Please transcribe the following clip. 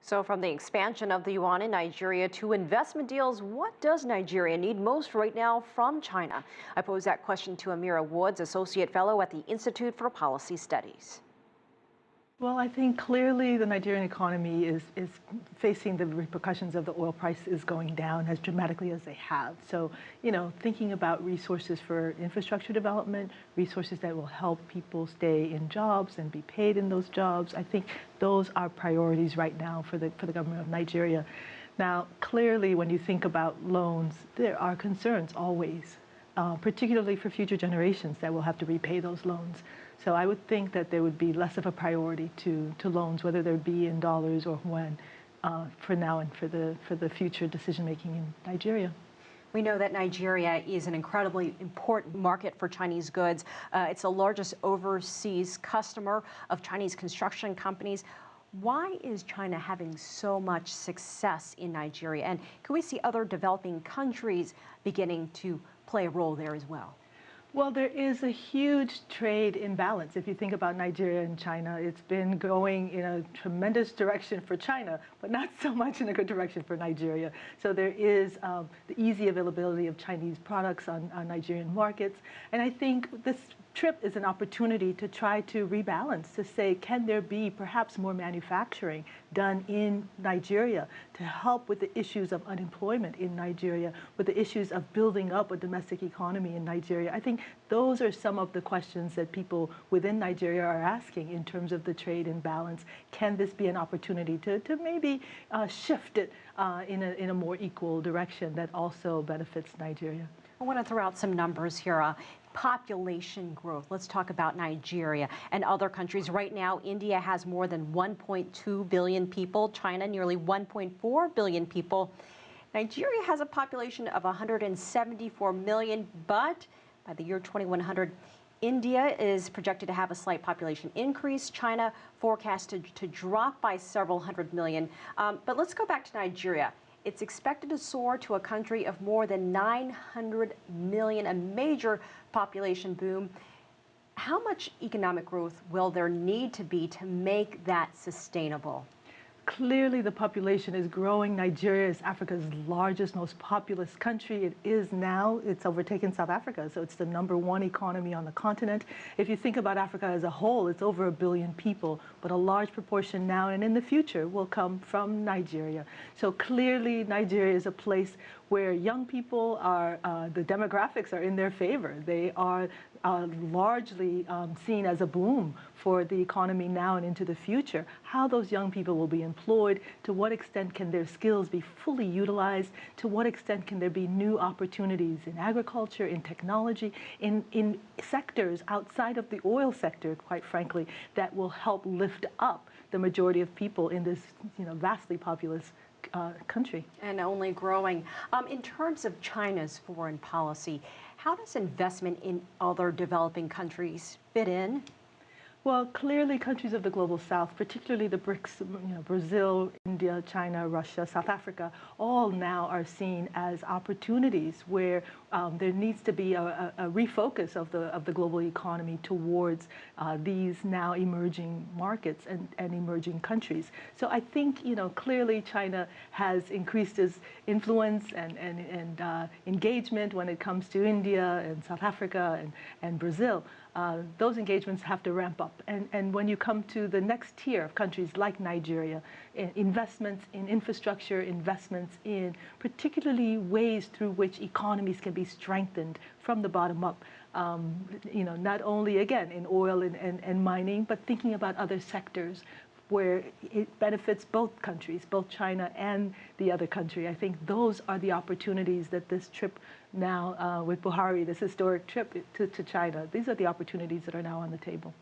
So from the expansion of the yuan in Nigeria to investment deals, what does Nigeria need most right now from China? I pose that question to Emira Woods, Associate Fellow at the Institute for Policy Studies. Well, I think clearly the Nigerian economy is facing the repercussions of the oil prices going down as dramatically as they have. So, thinking about resources for infrastructure development, resources that will help people stay in jobs and be paid in those jobs, I think those are priorities right now for the government of Nigeria. Now, clearly, when you think about loans, there are concerns always, particularly for future generations that will have to repay those loans. So I would think that there would be less of a priority to loans, whether they be in dollars or yuan, for now and for the future decision-making in Nigeria. We know that Nigeria is an incredibly important market for Chinese goods. It's the largest overseas customer of Chinese construction companies. Why is China having so much success in Nigeria? And can we see other developing countries beginning to play a role there as well? Well, there is a huge trade imbalance. If you think about Nigeria and China, it's been going in a tremendous direction for China, but not so much in a good direction for Nigeria. So there is the easy availability of Chinese products on Nigerian markets. And I think this trip is an opportunity to try to rebalance, to say, can there be perhaps more manufacturing done in Nigeria to help with the issues of unemployment in Nigeria, with the issues of building up a domestic economy in Nigeria? I think those are some of the questions that people within Nigeria are asking in terms of the trade imbalance. Can this be an opportunity to maybe shift it in a more equal direction that also benefits Nigeria? I want to throw out some numbers here. Population growth. Let's talk about Nigeria and other countries. Right now, India has more than 1.2 billion people. China, nearly 1.4 billion people. Nigeria has a population of 174 million, but by the year 2100, India is projected to have a slight population increase. China forecasted to drop by several hundred million. But let's go back to Nigeria. It's expected to soar to a country of more than 900 million, a major population boom. How much economic growth will there need to be to make that sustainable? Clearly, the population is growing. Nigeria is Africa's largest, most populous country. It is now. It's overtaken South Africa, so it's the #1 economy on the continent. If you think about Africa as a whole, it's over 1 billion people, but a large proportion now and in the future will come from Nigeria. So clearly, Nigeria is a place where young people are, the demographics are in their favor. They are largely seen as a boom for the economy now and into the future. How those young people will be employed, to what extent can their skills be fully utilized, to what extent can there be new opportunities in agriculture, in technology, in sectors outside of the oil sector, quite frankly, that will help lift up the majority of people in this vastly populous country. And only growing. In terms of China's foreign policy, how does investment in other developing countries fit in? Well, clearly countries of the global south, particularly the BRICS, Brazil, India, China, Russia, South Africa, all now are seen as opportunities where there needs to be a refocus of the global economy towards these now emerging markets and emerging countries. So I think, clearly China has increased its influence and engagement when it comes to India and South Africa and Brazil. Those engagements have to ramp up. And when you come to the next tier of countries like Nigeria, investments in infrastructure, investments in particularly ways through which economies can be strengthened from the bottom up, not only, again, in oil and mining, but thinking about other sectors where it benefits both countries, both China and the other country. I think those are the opportunities that this trip now with Buhari, this historic trip to China, these are the opportunities that are now on the table.